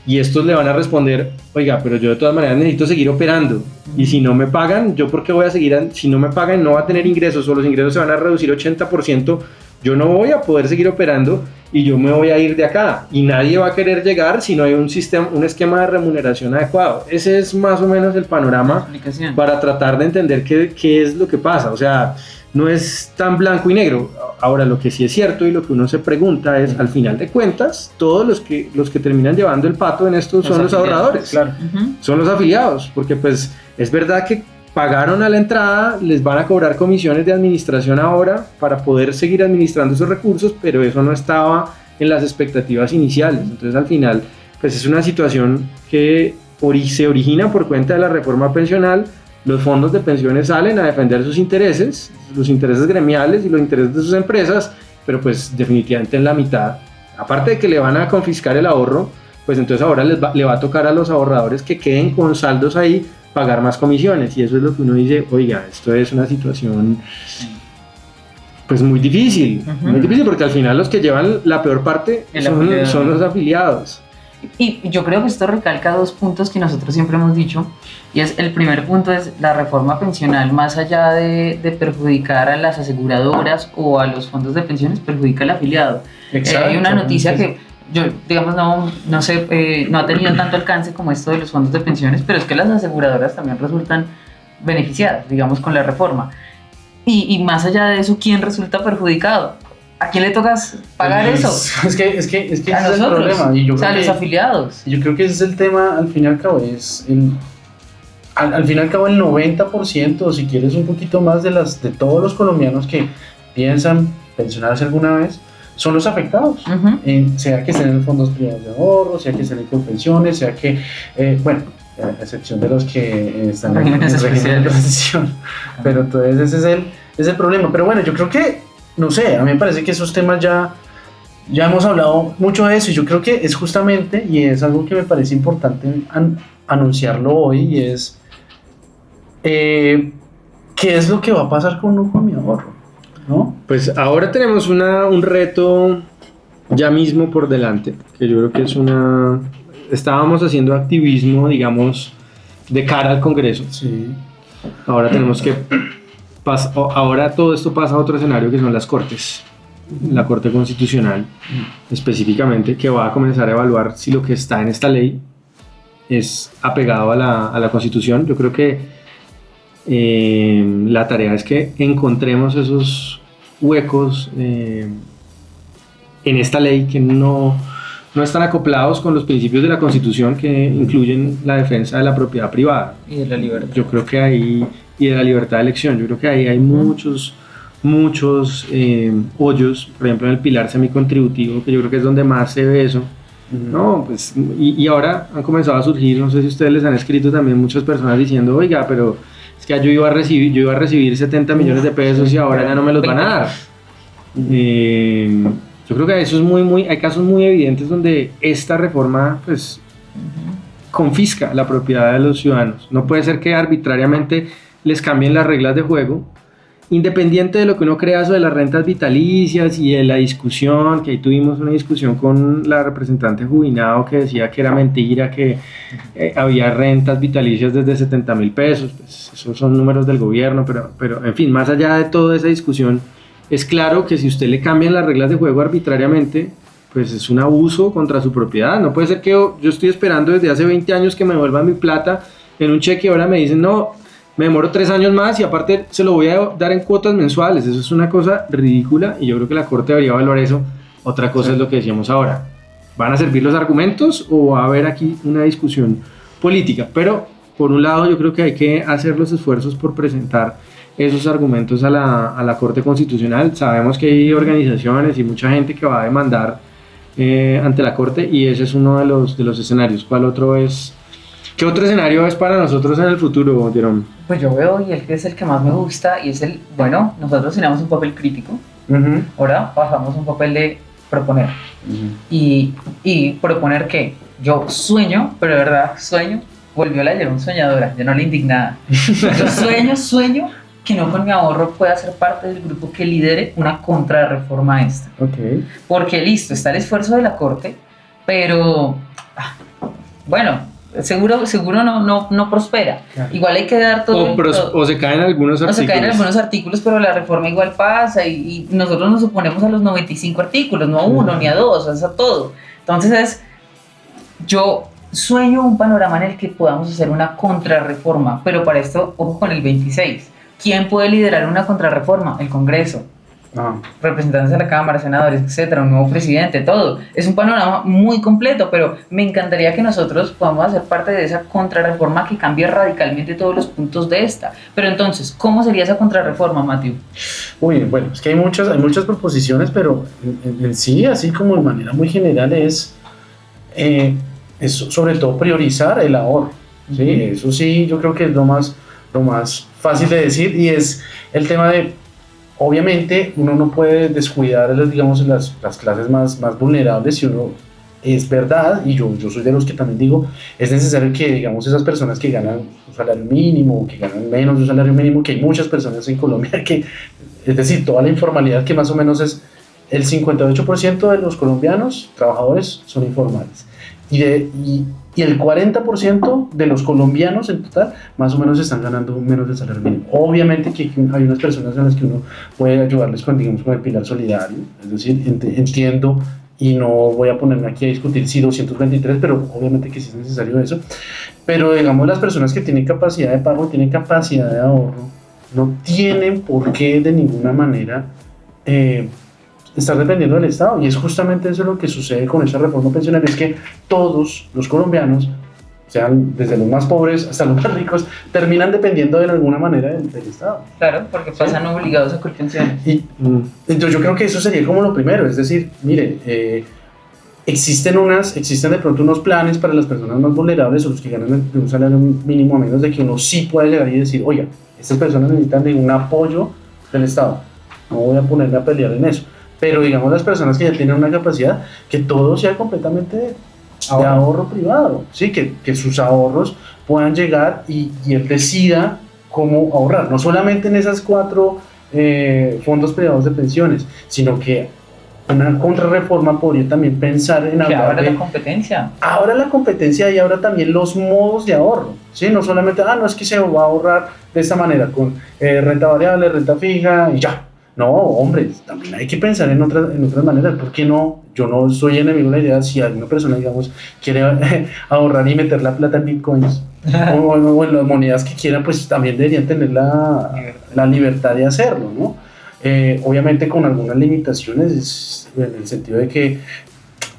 Y estos le van a responder, oiga, pero yo de todas maneras necesito seguir operando, y si no me pagan, ¿yo por qué voy a seguir? Si no me pagan no va a tener ingresos, o los ingresos se van a reducir 80% yo no voy a poder seguir operando y yo me voy a ir de acá y nadie va a querer llegar si no hay un esquema de remuneración adecuado. Ese es más o menos el panorama para tratar de entender qué es lo que pasa. O sea, no es tan blanco y negro. Ahora, lo que sí es cierto y lo que uno se pregunta es, al final de cuentas, todos los que terminan llevando el pato en esto son los ahorradores, claro. Son los afiliados, porque pues es verdad que pagaron a la entrada, les van a cobrar comisiones de administración ahora para poder seguir administrando esos recursos, pero eso no estaba en las expectativas iniciales. Entonces, al final, pues es una situación que se origina por cuenta de la reforma pensional. Los fondos de pensiones salen a defender sus intereses, los intereses gremiales y los intereses de sus empresas, pero pues definitivamente en la mitad. Aparte de que le van a confiscar el ahorro, pues entonces ahora le va a tocar a los ahorradores que queden con saldos ahí pagar más comisiones, y eso es lo que uno dice, oiga, esto es una situación pues muy difícil, muy difícil, porque al final los que llevan la peor parte son los afiliados. Y yo creo que esto recalca dos puntos que nosotros siempre hemos dicho, y es el primer punto es la reforma pensional, más allá de perjudicar a las aseguradoras o a los fondos de pensiones, perjudica al afiliado. Hay una noticia que yo, digamos, no sé, no ha tenido tanto alcance como esto de los fondos de pensiones, pero es que las aseguradoras también resultan beneficiadas, digamos, con la reforma. Y más allá de eso, ¿quién resulta perjudicado? ¿A quién le toca pagar eso? Es que ese es el problema. Y yo o sea, los afiliados. Yo creo que ese es el tema, al fin y al cabo, al fin y al cabo el 90%, o si quieres un poquito más de todos los colombianos que piensan pensionarse alguna vez, son los afectados, sea que estén en fondos privados de ahorro, sea que estén en Colpensiones, sea que, bueno, a excepción de los que están en régimen de transición, pero entonces ese es el problema. Pero bueno, yo creo que, no sé, a mí me parece que esos temas ya hemos hablado mucho de eso, y yo creo que es justamente, y es algo que me parece importante anunciarlo hoy, y es qué es lo que va a pasar con mi ahorro, ¿no? Pues ahora tenemos un reto ya mismo por delante, que yo creo que estábamos haciendo activismo, digamos, de cara al Congreso. Sí. Ahora tenemos que ahora todo esto pasa a otro escenario, que son las Cortes, la Corte Constitucional específicamente, que va a comenzar a evaluar si lo que está en esta ley es apegado a la Constitución. Yo creo que la tarea es que encontremos esos huecos en esta ley que no están acoplados con los principios de la Constitución, que incluyen la defensa de la propiedad privada y de la libertad. Yo creo que ahí, y de la libertad de elección, yo creo que ahí hay muchos hoyos, por ejemplo en el pilar semicontributivo, que yo creo que es donde más se ve eso. No, pues, y ahora han comenzado a surgir, no sé si ustedes les han escrito también muchas personas diciendo, oiga, pero es que yo iba a recibir 70 millones de pesos y ahora ya no me los van a dar. Yo creo que eso es hay casos muy evidentes donde esta reforma pues confisca la propiedad de los ciudadanos. No puede ser que arbitrariamente les cambien las reglas de juego, independiente de lo que uno crea sobre las rentas vitalicias y de la discusión, que ahí tuvimos una discusión con la representante Jubilado que decía que era mentira, que había rentas vitalicias desde 70.000 pesos, pues esos son números del gobierno, pero en fin, más allá de toda esa discusión, es claro que si usted le cambian las reglas de juego arbitrariamente, pues es un abuso contra su propiedad. No puede ser que yo estoy esperando desde hace 20 años que me devuelvan mi plata en un cheque y ahora me dicen, no, me demoro 3 años más y aparte se lo voy a dar en cuotas mensuales. Eso es una cosa ridícula y yo creo que la Corte debería evaluar eso. Otra cosa es lo que decíamos ahora. ¿Van a servir los argumentos o va a haber aquí una discusión política? Pero por un lado yo creo que hay que hacer los esfuerzos por presentar esos argumentos a la Corte Constitucional. Sabemos que hay organizaciones y mucha gente que va a demandar ante la Corte y ese es uno de los escenarios. ¿Cuál otro es? ¿Qué otro escenario es para nosotros en el futuro, Jerome? Pues yo veo, y el que es el que más me gusta, y es nosotros teníamos un papel crítico, ahora pasamos un papel de proponer. Y proponer que yo sueño, pero de verdad volvió la Jerome soñadora, ya no la indignada. Yo sueño que no con mi ahorro pueda ser parte del grupo que lidere una contrarreforma a esta. Porque listo, está el esfuerzo de la Corte, pero bueno, seguro no prospera. Claro. Igual hay que dar todo. O se caen algunos o artículos. se caen algunos artículos, pero la reforma igual pasa y nosotros nos oponemos a los 95 artículos, no a uno ni a dos, es a todo. Entonces yo sueño un panorama en el que podamos hacer una contrarreforma, pero para esto, ojo con el 26. ¿Quién puede liderar una contrarreforma? El Congreso. Representantes de la Cámara, senadores, etcétera, un nuevo presidente, todo. Es un panorama muy completo, pero me encantaría que nosotros podamos hacer parte de esa contrarreforma que cambie radicalmente todos los puntos de esta. Pero entonces, ¿cómo sería esa contrarreforma, Matthew? Uy, bueno, es que hay muchas proposiciones, pero en sí, así como de manera muy general, es sobre todo priorizar el ahorro. ¿Sí? Eso sí, yo creo que es lo más fácil de decir, y es el tema de, obviamente, uno no puede descuidar, digamos, las clases más vulnerables. Si uno, es verdad, y yo soy de los que también digo, es necesario que, digamos, esas personas que ganan un salario mínimo, que ganan menos de un salario mínimo, que hay muchas personas en Colombia que, es decir, toda la informalidad, que más o menos es el 58% de los colombianos trabajadores son informales, y el 40% de los colombianos en total más o menos están ganando menos del salario mínimo. Obviamente que hay unas personas en las que uno puede ayudarles con, digamos, con el pilar solidario, es decir, entiendo, y no voy a ponerme aquí a discutir si 223, pero obviamente que sí es necesario eso. Pero digamos, las personas que tienen capacidad de pago, tienen capacidad de ahorro, no tienen por qué de ninguna manera estar dependiendo del Estado, y es justamente eso lo que sucede con esa reforma pensionaria, es que todos los colombianos, sean desde los más pobres hasta los más ricos, terminan dependiendo de alguna manera del Estado. Claro, porque pasan obligados a pensiones. Y entonces yo creo que eso sería como lo primero, es decir, mire, existen de pronto unos planes para las personas más vulnerables o los que ganan un salario mínimo, a menos de que uno sí pueda llegar y decir, oiga, estas personas necesitan de un apoyo del Estado, no voy a ponerme a pelear en eso. Pero digamos, las personas que ya tienen una capacidad, que todo sea completamente de ahorro privado, ¿sí? Que sus ahorros puedan llegar y él decida cómo ahorrar, no solamente en esas 4 fondos privados de pensiones, sino que una contrarreforma podría también pensar en que hablar ahora de la competencia. Ahora la competencia y ahora también los modos de ahorro, ¿sí? No solamente, no es que se va a ahorrar de esta manera, con renta variable, renta fija y ya. No, hombre, también hay que pensar en otras maneras. ¿Por qué no? Yo no soy enemigo de la idea, si alguna persona, digamos, quiere ahorrar y meter la plata en bitcoins o en las monedas que quiera, pues también deberían tener la libertad de hacerlo, ¿no? Obviamente con algunas limitaciones, en el sentido de que,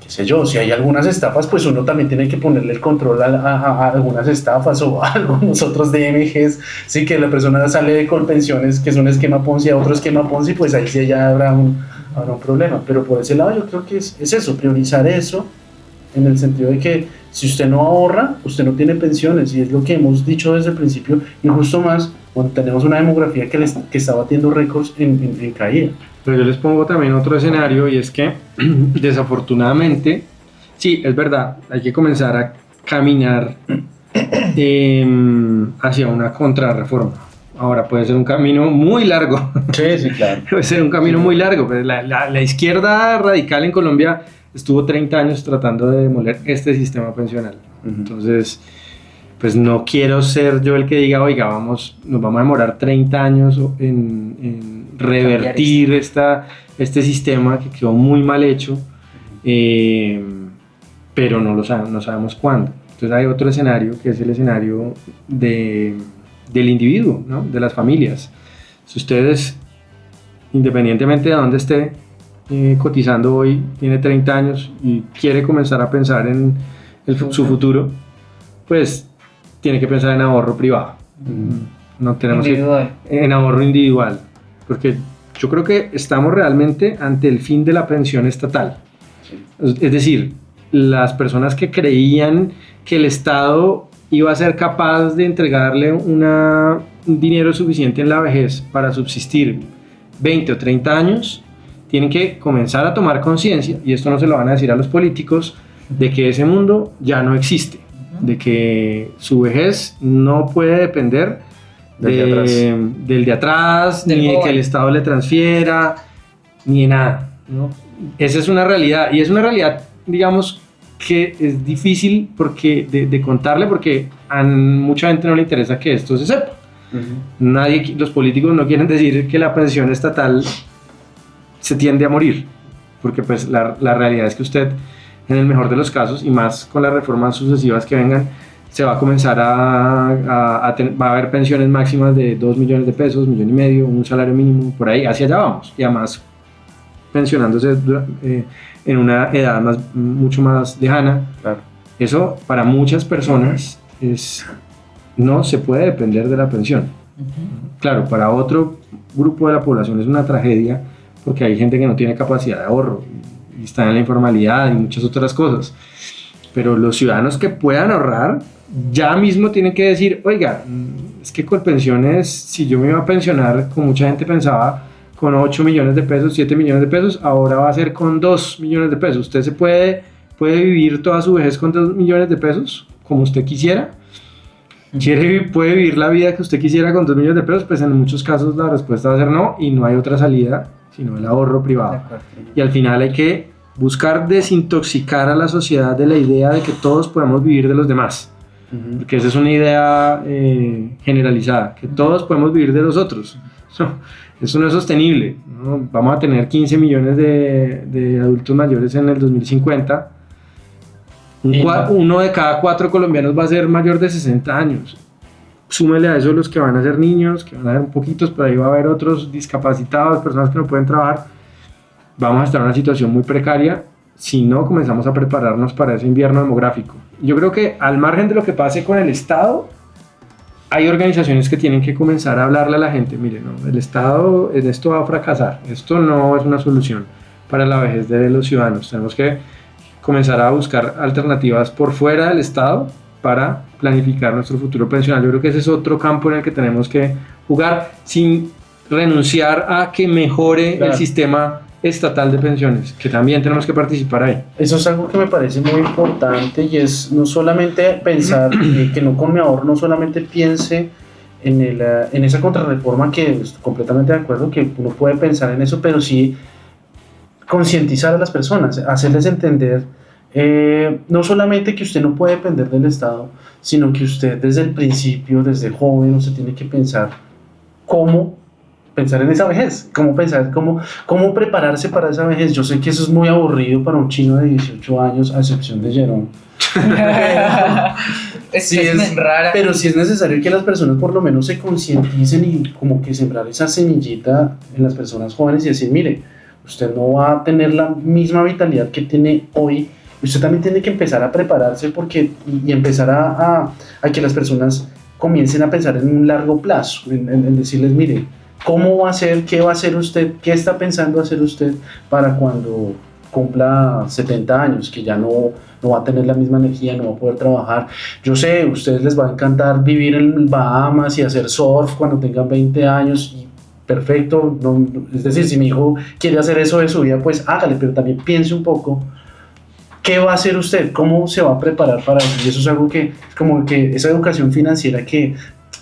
qué sé yo, si hay algunas estafas, pues uno también tiene que ponerle el control a algunas estafas o a algunos otros DMGs, sí, que la persona sale de Colpensiones, que es un esquema Ponzi, a otro esquema Ponzi, pues ahí sí ya habrá un problema. Pero por ese lado yo creo que es eso, priorizar eso, en el sentido de que si usted no ahorra, usted no tiene pensiones, y es lo que hemos dicho desde el principio, y justo más cuando tenemos una demografía que está batiendo récords en caída. Pero yo les pongo también otro escenario, y es que desafortunadamente, sí, es verdad, hay que comenzar a caminar hacia una contrarreforma. Ahora puede ser un camino muy largo. Sí, claro. Puede ser un camino muy largo, pero la izquierda radical en Colombia estuvo 30 años tratando de demoler este sistema pensional. Entonces, pues no quiero ser yo el que diga, oiga, nos vamos a demorar 30 años en revertir este sistema que quedó muy mal hecho, pero no sabemos cuándo. Entonces hay otro escenario, que es el escenario del individuo, ¿no? De las familias. Si ustedes, independientemente de dónde esté cotizando hoy, tiene 30 años y quiere comenzar a pensar en su futuro, pues tiene que pensar en ahorro privado. No tenemos en ahorro individual, porque yo creo que estamos realmente ante el fin de la pensión estatal. Es decir, las personas que creían que el Estado iba a ser capaz de entregarle un dinero suficiente en la vejez para subsistir 20 o 30 años, tienen que comenzar a tomar conciencia, y esto no se lo van a decir a los políticos, de que ese mundo ya no existe, de que su vejez no puede depender del de atrás, ni de que el Estado le transfiera, ni de nada, ¿no? Esa es una realidad, y es una realidad, digamos, que es difícil porque, de contarle, porque a mucha gente no le interesa que esto se sepa. Los políticos no quieren decir que la pensión estatal se tiende a morir, porque pues la realidad es que usted, en el mejor de los casos, y más con las reformas sucesivas que vengan, se va a comenzar va a haber pensiones máximas de 2 millones de pesos, 1,5 millones, un salario mínimo, por ahí, hacia allá vamos, y además pensionándose en una edad mucho más lejana. Claro. Eso para muchas personas no se puede depender de la pensión. Claro, para otro grupo de la población es una tragedia, porque hay gente que no tiene capacidad de ahorro y está en la informalidad y muchas otras cosas. Pero los ciudadanos que puedan ahorrar ya mismo tienen que decir, oiga, es que con pensiones, si yo me iba a pensionar, como mucha gente pensaba, con 8 millones de pesos, 7 millones de pesos, ahora va a ser con 2 millones de pesos. Usted puede vivir toda su vejez con 2 millones de pesos, como usted quisiera. ¿Puede vivir la vida que usted quisiera con 2 millones de pesos? Pues en muchos casos la respuesta va a ser no, y no hay otra salida sino el ahorro privado. Y al final hay que buscar desintoxicar a la sociedad de la idea de que todos podemos vivir de los demás, porque esa es una idea generalizada, que todos podemos vivir de los otros. No, eso no es sostenible, ¿no? Vamos a tener 15 millones de adultos mayores en el 2050. Uno de cada 4 colombianos va a ser mayor de 60 años. Súmele a eso los que van a ser niños, que van a ser un poquitos, pero ahí va a haber otros discapacitados, personas que no pueden trabajar. Vamos a estar en una situación muy precaria si no comenzamos a prepararnos para ese invierno demográfico. Yo creo que al margen de lo que pase con el Estado, hay organizaciones que tienen que comenzar a hablarle a la gente, mire, no, el Estado en esto va a fracasar, esto no es una solución para la vejez de los ciudadanos, tenemos que comenzar a buscar alternativas por fuera del Estado para planificar nuestro futuro pensional. Yo creo que ese es otro campo en el que tenemos que jugar sin renunciar a que mejore el sistema estatal de pensiones, que también tenemos que participar ahí. Eso es algo que me parece muy importante, y es no solamente pensar que no con mi ahorro, no solamente piense en esa contrarreforma, que estoy completamente de acuerdo que uno puede pensar en eso, pero sí concientizar a las personas, hacerles entender no solamente que usted no puede depender del Estado, sino que usted desde el principio, desde joven, usted tiene que pensar cómo pensar en esa vejez, cómo prepararse para esa vejez. Yo sé que eso es muy aburrido para un chino de 18 años, a excepción de Jerome. Es rara. Pero sí es necesario que las personas por lo menos se concienticen y como que sembrar esa semillita en las personas jóvenes y decir, mire, usted no va a tener la misma vitalidad que tiene hoy. Usted también tiene que empezar a prepararse y empezar a que las personas comiencen a pensar en un largo plazo, en decirles, mire, ¿cómo va a ser? ¿Qué va a hacer usted? ¿Qué está pensando hacer usted para cuando cumpla 70 años? Que ya no va a tener la misma energía, no va a poder trabajar. Yo sé, a ustedes les va a encantar vivir en Bahamas y hacer surf cuando tengan 20 años y perfecto. Es decir, si mi hijo quiere hacer eso de su vida, pues hágale, pero también piense un poco qué va a hacer usted, cómo se va a preparar para eso. Y eso es algo que es como que esa educación financiera que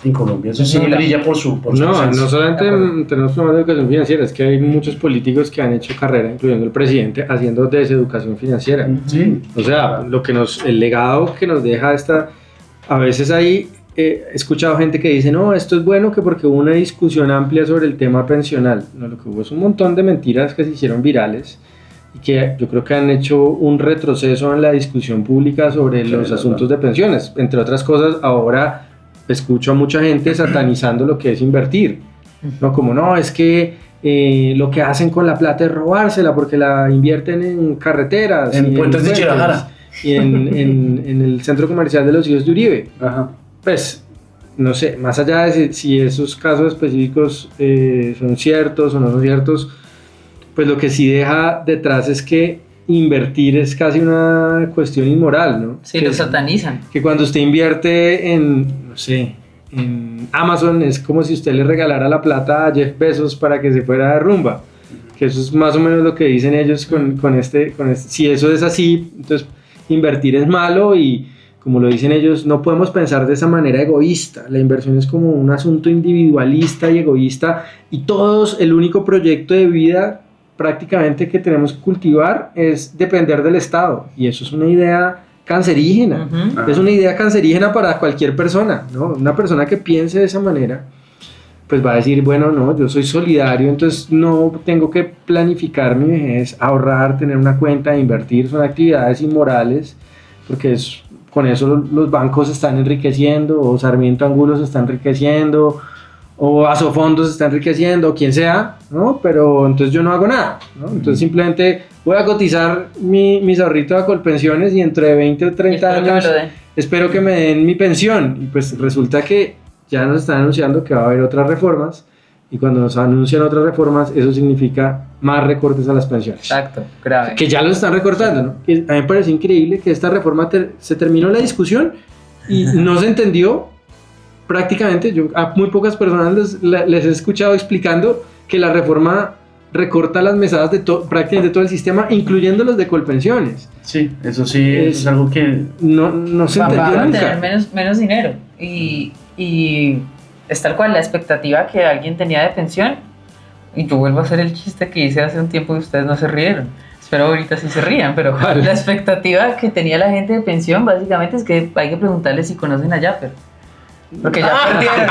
en Colombia eso sí brilla por su no solamente tenemos problemas de educación financiera, es que hay muchos políticos que han hecho carrera, incluyendo el presidente, haciendo deseducación financiera. Sí. O sea, el legado que nos deja a veces hay, he escuchado gente que dice, no, esto es bueno que porque hubo una discusión amplia sobre el tema pensional. No, lo que hubo es un montón de mentiras que se hicieron virales y que yo creo que han hecho un retroceso en la discusión pública sobre los asuntos de pensiones. Entre otras cosas, ahora escucho a mucha gente satanizando lo que es invertir, ¿no? Como no, es que lo que hacen con la plata es robársela porque la invierten en carreteras, en puentes de Chirajara y en el centro comercial de los hijos de Uribe. Ajá. Pues no sé, más allá de si esos casos específicos son ciertos o no son ciertos, pues lo que sí deja detrás es que invertir es casi una cuestión inmoral, ¿no? Sí, lo satanizan. Que cuando usted invierte en Amazon es como si usted le regalara la plata a Jeff Bezos para que se fuera de rumba. Que eso es más o menos lo que dicen ellos con este. Si eso es así, entonces invertir es malo y, como lo dicen ellos, no podemos pensar de esa manera egoísta. La inversión es como un asunto individualista y egoísta y todos, el único proyecto de vida prácticamente que tenemos que cultivar es depender del Estado, y eso es una idea cancerígena. Es una idea cancerígena para cualquier persona, ¿no? Una persona que piense de esa manera pues va a decir, bueno, no, yo soy solidario, entonces no tengo que planificar mi vejez, ahorrar, tener una cuenta, invertir, son actividades inmorales, porque con eso los bancos se están enriqueciendo, o Sarmiento Angulo se está enriqueciendo, o Asofondos se está enriqueciendo, o quien sea, ¿no? Pero entonces yo no hago nada, ¿no? Entonces simplemente voy a cotizar mis ahorritos a Colpensiones y entre 20 o 30 años espero que me den mi pensión, y pues resulta que ya nos están anunciando que va a haber otras reformas, y cuando nos anuncian otras reformas, eso significa más recortes a las pensiones. Exacto, grave. Que ya lo están recortando, ¿no? A mí me parece increíble que esta reforma se terminó la discusión y no se entendió prácticamente. Yo a muy pocas personas les he escuchado explicando que la reforma recorta las mesadas de prácticamente todo el sistema, incluyendo los de Colpensiones. Sí, eso sí es algo que no se entendió nunca. nunca. Van a tener menos dinero, y es tal cual la expectativa que alguien tenía de pensión, y yo vuelvo a hacer el chiste que hice hace un tiempo y ustedes no se rieron. Espero ahorita sí se rían, pero ¿cuál? La expectativa que tenía la gente de pensión básicamente es que hay que preguntarles si conocen a Yapper, porque ya perdieron.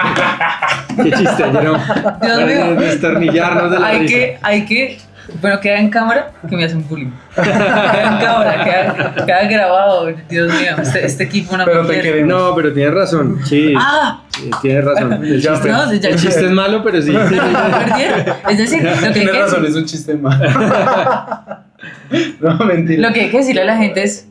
Qué chiste, Jerome. Dios mío. Destornillarnos de la risa. Hay que bueno, queda en cámara, que me hacen bullying. Queda en cámara, queda grabado. Dios mío, este equipo no pero me te quiere. queremos. No, pero tienes razón. Sí, tienes razón. El chiste es malo, pero sí. Es decir, lo que tienes razón, es un chiste malo. No, mentira. Lo que hay que decirle a la gente es: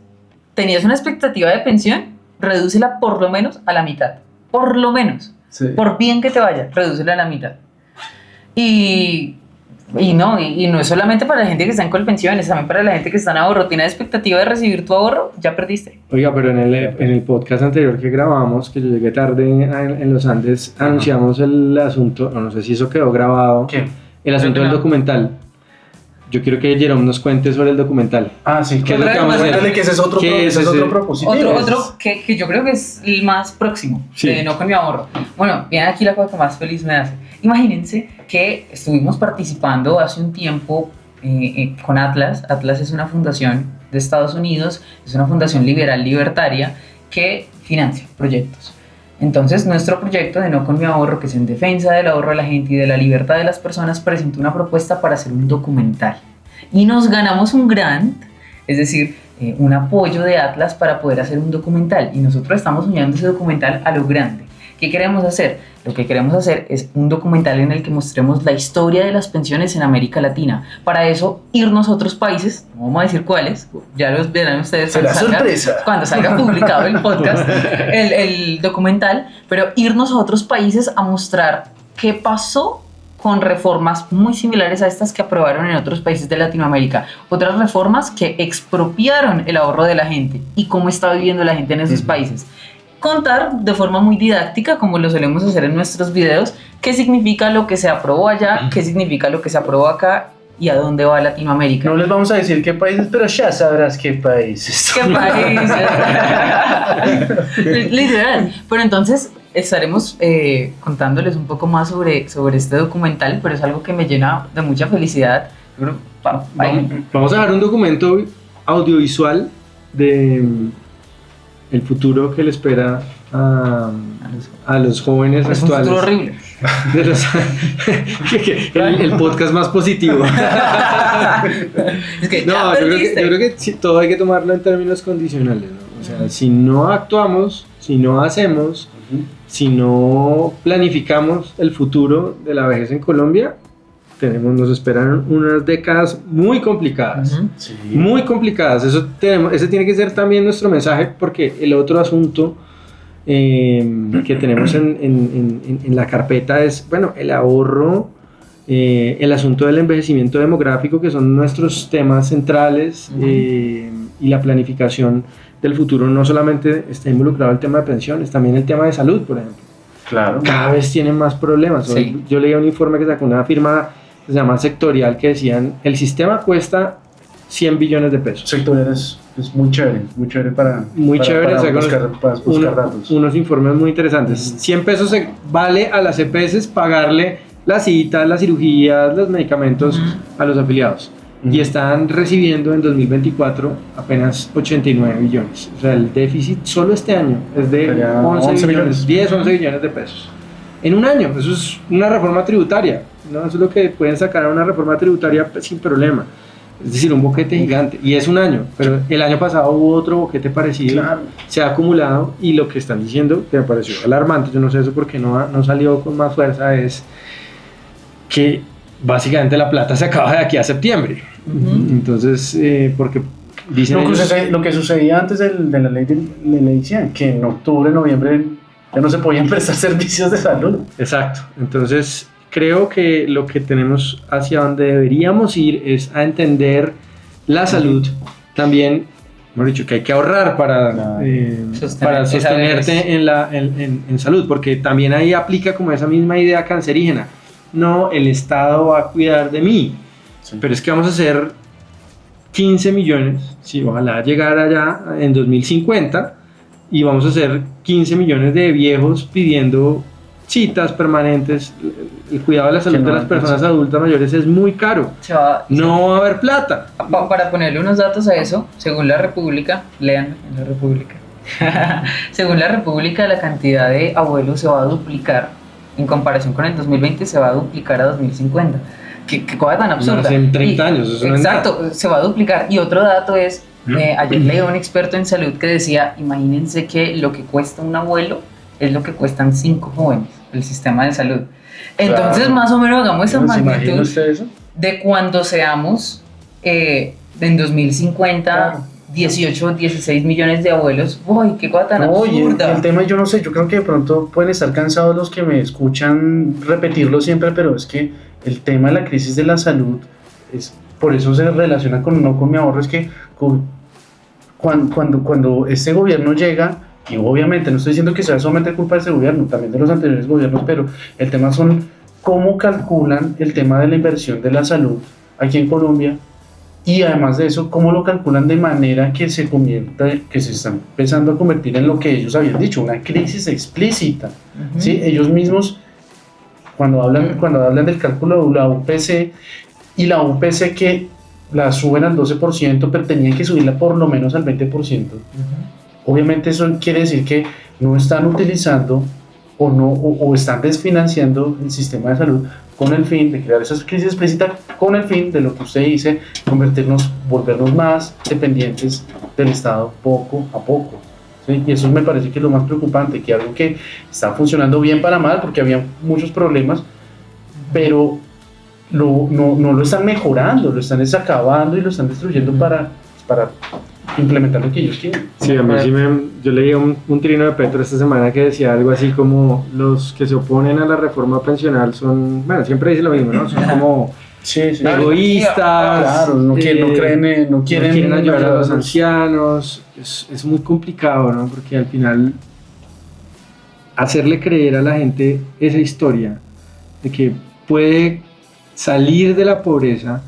tenías una expectativa de pensión, redúcela por lo menos a la mitad. Por lo menos. Sí. Por bien que te vaya, redúcela a la mitad. Y no es solamente para la gente que está en Colpensiones, también para la gente que está en ahorro. Tiene expectativa de recibir tu ahorro, ya perdiste. Oiga, pero en el podcast anterior que grabamos, que yo llegué tarde en los Andes, anunciamos el asunto, no sé si eso quedó grabado. ¿Qué? El asunto del documental. Yo quiero que Jerome nos cuente sobre el documental. Ah, sí. ¿Qué es lo que vamos a hacer? Que ese es otro propósito. Otro que yo creo que es el más próximo, sí. No con mi ahorro. Bueno, viene aquí la cosa que más feliz me hace. Imagínense que estuvimos participando hace un tiempo con Atlas. Atlas es una fundación de Estados Unidos, es una fundación liberal libertaria que financia proyectos. Entonces, nuestro proyecto de No con mi ahorro, que es en defensa del ahorro de la gente y de la libertad de las personas, presentó una propuesta para hacer un documental. Y nos ganamos un grant, es decir, un apoyo de Atlas para poder hacer un documental. Y nosotros estamos soñando ese documental a lo grande. ¿Qué queremos hacer? Lo que queremos hacer es un documental en el que mostremos la historia de las pensiones en América Latina. Para eso, irnos a otros países, no vamos a decir cuáles, ya los verán ustedes cuando salga publicado el podcast, el documental, pero irnos a otros países a mostrar qué pasó con reformas muy similares a estas que aprobaron en otros países de Latinoamérica. Otras reformas que expropiaron el ahorro de la gente y cómo está viviendo la gente en esos países. Contar de forma muy didáctica, como lo solemos hacer en nuestros videos, qué significa lo que se aprobó allá, qué significa lo que se aprobó acá y a dónde va Latinoamérica. No les vamos a decir qué países, pero ya sabrás qué países. ¿Qué países? Literal. Pero entonces estaremos contándoles un poco más sobre este documental, pero es algo que me llena de mucha felicidad. Vamos a dejar un documento audiovisual de el futuro que le espera a los jóvenes es actuales. Un futuro horrible. El podcast más positivo. Es que no, yo creo que sí, todo hay que tomarlo en términos condicionales, ¿no? O sea, si no actuamos, si no hacemos, si no planificamos el futuro de la vejez en Colombia, nos esperan unas décadas muy complicadas, sí. Muy complicadas. Ese tiene que ser también nuestro mensaje, porque el otro asunto que tenemos en la carpeta es, bueno, el ahorro, el asunto del envejecimiento demográfico, que son nuestros temas centrales, y la planificación del futuro. No solamente está involucrado el tema de pensiones, también el tema de salud, por ejemplo. Claro. Cada vez tienen más problemas. Sí. Yo leía un informe que sacó una firma que se llama Sectorial, que decían, el sistema cuesta 100 billones de pesos. Sectorial es muy chévere para buscar datos. Unos informes muy interesantes. 100 pesos vale a las EPS pagarle las citas, las cirugías, los medicamentos a los afiliados. Y están recibiendo en 2024 apenas 89 billones. O sea, el déficit solo este año es de 11 billones, 10, 11 billones de pesos. En un año, eso es una reforma tributaria, ¿no? Eso es lo que pueden sacar a una reforma tributaria sin problema. Es decir, un boquete gigante, y es un año, pero el año pasado hubo otro boquete parecido, claro. Se ha acumulado, y lo que están diciendo, que me pareció alarmante, yo no sé eso porque no salió con más fuerza, es que básicamente la plata se acaba de aquí a septiembre. Entonces, porque dicen lo que sucedía antes de la ley de la edición, que en octubre, noviembre ya no se podían prestar servicios de salud. Exacto. Entonces, creo que lo que tenemos hacia donde deberíamos ir es a entender la salud. También, hemos dicho que hay que ahorrar para sostenerte en salud, porque también ahí aplica como esa misma idea cancerígena. No, el Estado va a cuidar de mí, pero es que vamos a hacer 15 millones, sí, ojalá llegar allá en 2050, y vamos a hacer 15 millones de viejos pidiendo citas permanentes. El cuidado de la salud de las personas adultas mayores es muy caro, no va a haber plata. Para ponerle unos datos a eso, según la República, lean en la República, según la República, la cantidad de abuelos se va a duplicar. En comparación con el 2020 se va a duplicar a 2050. ¿Qué cosa tan absurda? No, en 30 años, eso exacto, no es se va a duplicar. Y otro dato es, ayer leí a un experto en salud que decía, imagínense que lo que cuesta un abuelo es lo que cuestan 5 jóvenes, el sistema de salud. Entonces, claro, más o menos hagamos esa magnitud de cuando seamos en 2050... Claro. 18, 16 millones de abuelos. ¡Uy, qué cosa tan absurda! El tema, yo no sé, yo creo que de pronto pueden estar cansados los que me escuchan repetirlo siempre, pero es que el tema de la crisis de la salud, por eso se relaciona con mi ahorro, es que cuando este gobierno llega, y obviamente no estoy diciendo que sea solamente culpa de este gobierno, también de los anteriores gobiernos, pero el tema son cómo calculan el tema de la inversión de la salud aquí en Colombia. Y además de eso, cómo lo calculan de manera que se está empezando a convertir en lo que ellos habían dicho, una crisis explícita. ¿Sí? Ellos mismos, cuando hablan del cálculo de la UPC, y la UPC que la suben al 12%, pero tenían que subirla por lo menos al 20%. Obviamente eso quiere decir que no están utilizando o están desfinanciando el sistema de salud con el fin de crear esas crisis explícitas, con el fin de lo que usted dice, volvernos más dependientes del Estado poco a poco. ¿Sí? Y eso me parece que es lo más preocupante, que algo que está funcionando bien para mal, porque había muchos problemas, pero no lo están mejorando, lo están desacabando y lo están destruyendo para implementar lo que ellos quieren. Sí, a mí sí yo leí un trino de Petro esta semana que decía algo así como los que se oponen a la reforma pensional son, bueno, siempre dicen lo mismo, ¿no? Son como egoístas, claro, no quieren ayudar a los ancianos. Es muy complicado, ¿no? Porque al final hacerle creer a la gente esa historia de que puede salir de la pobreza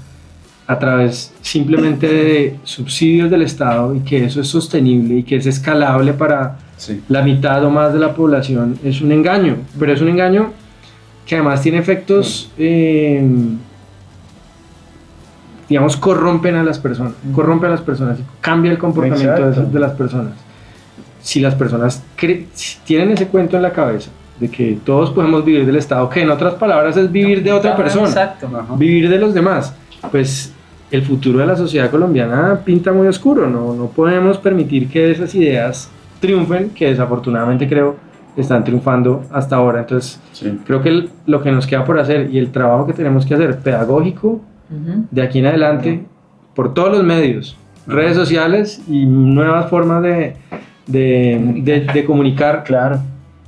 a través simplemente de subsidios del Estado, y que eso es sostenible y que es escalable para la mitad o más de la población, es un engaño, pero es un engaño que además tiene efectos, digamos, corrompen a las personas, cambia el comportamiento de las personas. Si las personas tienen ese cuento en la cabeza de que todos podemos vivir del Estado, que en otras palabras es vivir de otra persona, vivir de los demás, pues el futuro de la sociedad colombiana pinta muy oscuro. No podemos permitir que esas ideas triunfen, que desafortunadamente creo están triunfando hasta ahora. Entonces creo que lo que nos queda por hacer y el trabajo que tenemos que hacer pedagógico de aquí en adelante, por todos los medios, redes sociales y nuevas formas de comunicar, claro,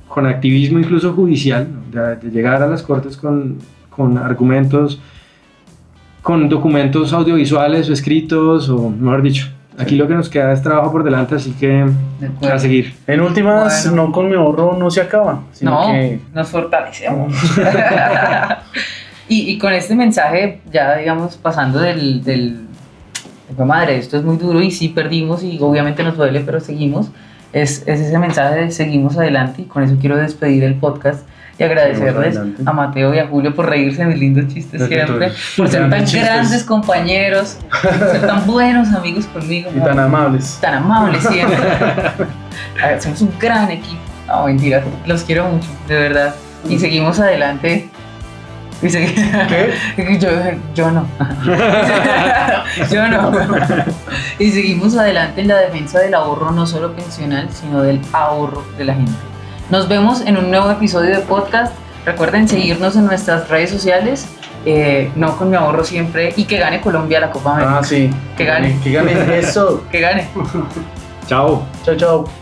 con activismo incluso judicial, ¿no? de llegar a las cortes con argumentos, con documentos audiovisuales o escritos, o mejor dicho, aquí lo que nos queda es trabajo por delante, así que a seguir. En últimas, no con mi ahorro no se acaba, sino que nos fortalecemos. y con este mensaje, ya digamos, pasando madre, esto es muy duro y sí perdimos y obviamente nos duele, pero seguimos. es ese mensaje de seguimos adelante, y con eso quiero despedir el podcast y agradecerles a Mateo y a Julio por reírse de mis lindos chistes siempre, por ser tan grandes compañeros, por ser tan buenos amigos conmigo. Y tan amables. Tan amables siempre. A ver, somos un gran equipo. No, mentira, los quiero mucho, de verdad. Y seguimos adelante. Y ¿Qué? Yo no. Yo no. Y seguimos adelante en la defensa del ahorro no solo pensional, sino del ahorro de la gente. Nos vemos en un nuevo episodio de podcast. Recuerden seguirnos en nuestras redes sociales. No con mi ahorro siempre. Y que gane Colombia la Copa América. Ah, sí. Que gane. Que gane eso. Que gane. Chao. Chao, chao.